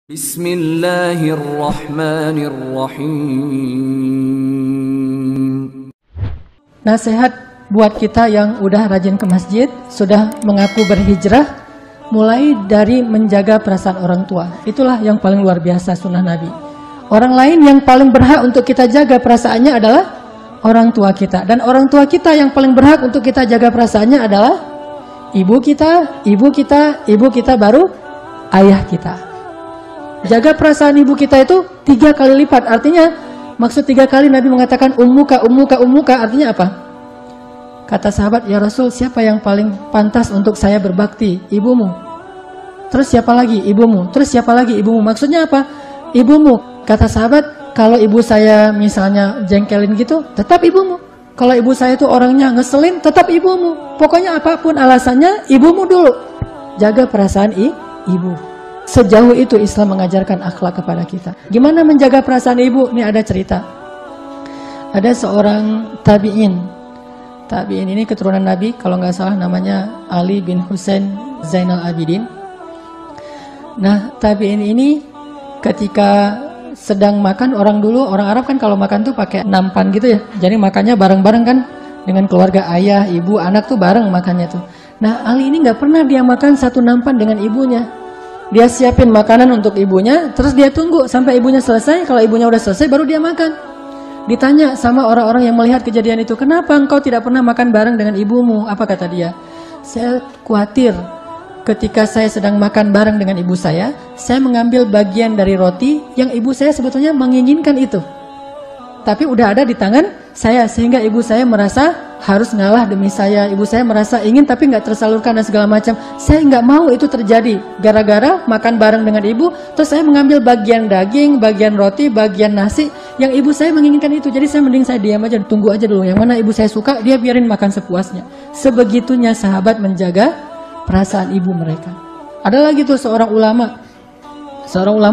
Bismillahirrahmanirrahim. Nasihat buat kita yang udah rajin ke masjid, sudah mengaku berhijrah, mulai dari menjaga perasaan orang tua. Itulah yang paling luar biasa sunnah Nabi. Orang lain yang paling berhak untuk kita jaga perasaannya adalah orang tua kita. Dan orang tua kita yang paling berhak untuk kita jaga perasaannya adalah ibu kita, baru ayah kita. Jaga perasaan ibu kita itu 3 kali lipat. Artinya, maksud 3 kali Nabi mengatakan ummuka, artinya apa? Kata sahabat, ya Rasul, siapa yang paling pantas untuk saya berbakti? Ibumu. Terus siapa lagi? Ibumu. Terus siapa lagi? Ibumu. Maksudnya apa? Ibumu. Kata sahabat, kalau ibu saya misalnya jengkelin gitu, tetap ibumu. Kalau ibu saya itu orangnya ngeselin, tetap ibumu. Pokoknya apapun alasannya, ibumu dulu. Jaga perasaan ibu. Sejauh itu Islam mengajarkan akhlak kepada kita. Gimana menjaga perasaan ibu? Ini ada cerita. Ada seorang tabi'in. Tabi'in ini keturunan Nabi, kalau nggak salah namanya Ali bin Husain Zainal Abidin. Nah, tabi'in ini ketika sedang makan, orang Arab kan kalau makan tuh pakai nampan gitu ya. Jadi makannya bareng-bareng kan dengan keluarga, ayah, ibu, anak tuh bareng makannya tuh. Nah, Ali ini nggak pernah dia makan satu nampan dengan ibunya. Dia siapin makanan untuk ibunya, terus dia tunggu sampai ibunya selesai. Kalau ibunya udah selesai, baru dia makan. Ditanya sama orang-orang yang melihat kejadian itu, kenapa engkau tidak pernah makan bareng dengan ibumu? Apa kata dia? Saya khawatir ketika saya sedang makan bareng dengan ibu saya mengambil bagian dari roti yang ibu saya sebetulnya menginginkan itu. Tapi udah ada di tangan saya, sehingga ibu saya merasa harus ngalah demi saya. Ibu saya merasa ingin tapi nggak tersalurkan dan segala macam. Saya nggak mau itu terjadi. Gara-gara makan bareng dengan ibu, terus saya mengambil bagian daging, bagian roti, bagian nasi yang ibu saya menginginkan itu. Jadi saya diam aja, tunggu aja dulu. Yang mana ibu saya suka, dia biarin makan sepuasnya. Sebegitunya sahabat menjaga perasaan ibu mereka. Ada lagi tuh seorang ulama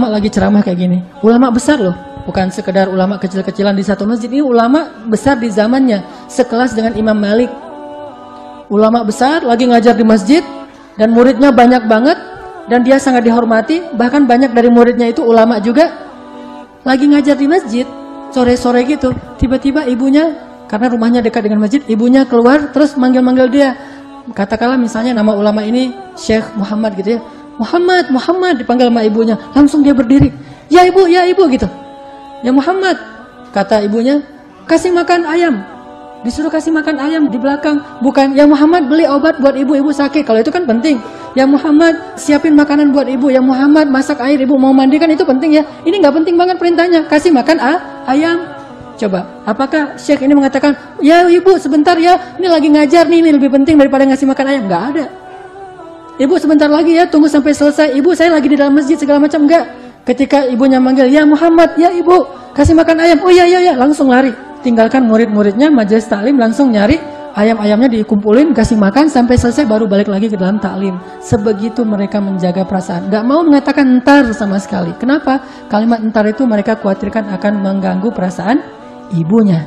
lagi ceramah kayak gini. Ulama besar loh. Bukan sekedar ulama kecil-kecilan di satu masjid. Ini ulama besar di zamannya, sekelas dengan Imam Malik. Ulama besar lagi ngajar di masjid, dan muridnya banyak banget, dan dia sangat dihormati. Bahkan banyak dari muridnya itu ulama juga. Lagi ngajar di masjid, sore-sore gitu, tiba-tiba ibunya, karena rumahnya dekat dengan masjid, ibunya keluar terus manggil-manggil dia. Katakanlah misalnya nama ulama ini Syekh Muhammad gitu ya. Muhammad dipanggil sama ibunya. Langsung dia berdiri. Ya ibu gitu. Ya Muhammad, kata ibunya, kasih makan ayam. Disuruh kasih makan ayam di belakang. Bukan, ya Muhammad beli obat buat ibu sakit. Kalau itu kan penting. Ya Muhammad siapin makanan buat ibu. Ya Muhammad masak air, ibu mau mandi, kan itu penting ya. Ini nggak penting banget perintahnya. Kasih makan ayam. Coba, apakah Syekh ini mengatakan, ya ibu sebentar ya, ini lagi ngajar nih, ini lebih penting daripada ngasih makan ayam? Nggak ada. Ibu sebentar lagi ya, tunggu sampai selesai. Ibu saya lagi di dalam masjid segala macam. Enggak. Ketika ibunya manggil, ya Muhammad, ya ibu, kasih makan ayam. Oh ya, langsung lari. Tinggalkan murid-muridnya, majelis taklim, langsung nyari ayam-ayamnya dikumpulin, kasih makan, sampai selesai baru balik lagi ke dalam taklim. Sebegitu mereka menjaga perasaan. Gak mau mengatakan entar sama sekali. Kenapa? Kalimat entar itu mereka khawatirkan akan mengganggu perasaan ibunya.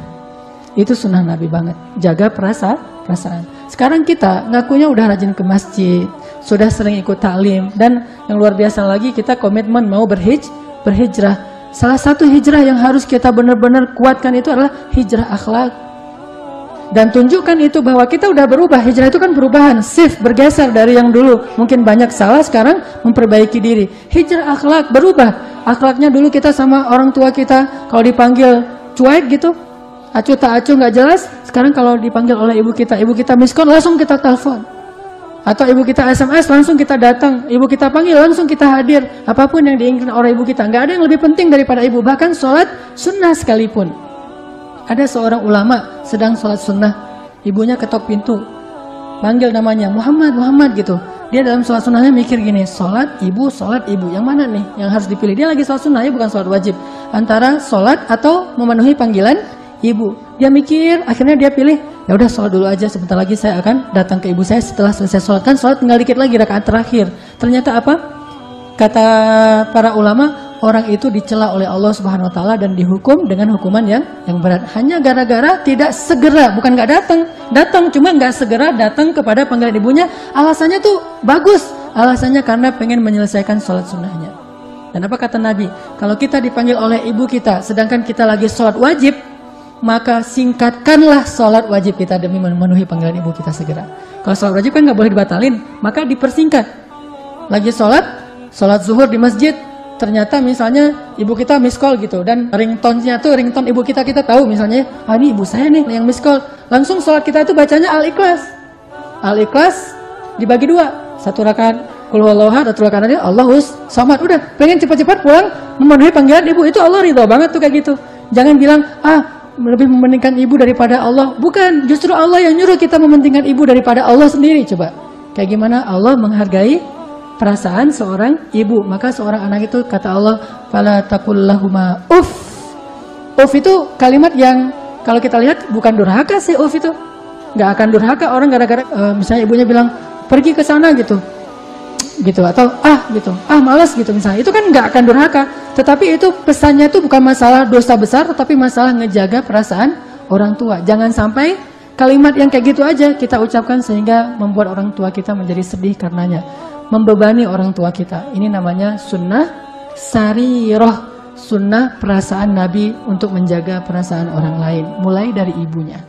Itu sunnah Nabi banget. Jaga perasaan. Sekarang kita ngakunya udah rajin ke masjid, sudah sering ikut taklim, dan yang luar biasa lagi kita komitmen mau berhijrah. Salah satu hijrah yang harus kita benar-benar kuatkan itu adalah hijrah akhlak. Dan tunjukkan itu bahwa kita udah berubah. Hijrah itu kan perubahan, shift, bergeser dari yang dulu. Mungkin banyak salah, sekarang memperbaiki diri. Hijrah akhlak, berubah. Akhlaknya dulu kita sama orang tua kita, kalau dipanggil cuek gitu, acuh tak acuh nggak jelas. Sekarang kalau dipanggil oleh ibu kita miskon, langsung kita telepon. Atau ibu kita SMS, langsung kita datang. Ibu kita panggil, langsung kita hadir. Apapun yang diinginkan oleh ibu kita, nggak ada yang lebih penting daripada ibu. Bahkan sholat sunnah sekalipun. Ada seorang ulama sedang sholat sunnah, ibunya ketok pintu, panggil namanya Muhammad gitu. Dia dalam sholat sunnahnya mikir gini, sholat ibu, yang mana nih yang harus dipilih? Dia lagi sholat sunnah, ya bukan sholat wajib. Antara sholat atau memenuhi panggilan ibu. Dia mikir, akhirnya dia pilih, ya udah sholat dulu aja, sebentar lagi saya akan datang ke ibu saya setelah selesai sholat. Kan sholat tinggal dikit lagi, rakaat terakhir. Ternyata apa? Kata para ulama, orang itu dicela oleh Allah Subhanahu wa taala dan dihukum dengan hukuman yang berat. Hanya gara-gara tidak segera, bukan nggak datang, cuma nggak segera datang kepada panggilan ibunya. Alasannya tuh bagus. Alasannya karena pengen menyelesaikan sholat sunnahnya. Dan apa kata Nabi? Kalau kita dipanggil oleh ibu kita, sedangkan kita lagi sholat wajib, maka singkatkanlah sholat wajib kita demi memenuhi panggilan ibu kita segera. Kalau sholat wajib kan nggak boleh dibatalin, maka dipersingkat. Lagi sholat zuhur di masjid, ternyata misalnya ibu kita miss call gitu, dan ringtone-nya tuh ringtone ibu kita tahu misalnya, ini ibu saya nih yang miss call. Langsung sholat kita itu bacanya Al-Ikhlas. Al-Ikhlas dibagi 2, 1 rakaat Qul huwallahu ahad, 1 rakaat Allahus samad. Udah, pengen cepat-cepat pulang memenuhi panggilan ibu, itu Allah ridho banget tuh kayak gitu. Jangan bilang lebih mementingkan ibu daripada Allah. Bukan, justru Allah yang nyuruh kita mementingkan ibu daripada Allah sendiri. Coba kayak gimana Allah menghargai perasaan seorang ibu. Maka seorang anak itu kata Allah, fala taqul lahuma uff. Uff itu kalimat yang kalau kita lihat bukan durhaka sih. Uff itu nggak akan durhaka orang gara-gara misalnya ibunya bilang pergi ke sana gitu atau malas gitu misalnya, itu kan nggak akan durhaka. Tetapi itu pesannya itu bukan masalah dosa besar, tetapi masalah ngejaga perasaan orang tua. Jangan sampai kalimat yang kayak gitu aja kita ucapkan sehingga membuat orang tua kita menjadi sedih karenanya, membebani orang tua kita. Ini namanya sunnah sariroh, sunnah perasaan Nabi untuk menjaga perasaan orang lain, mulai dari ibunya.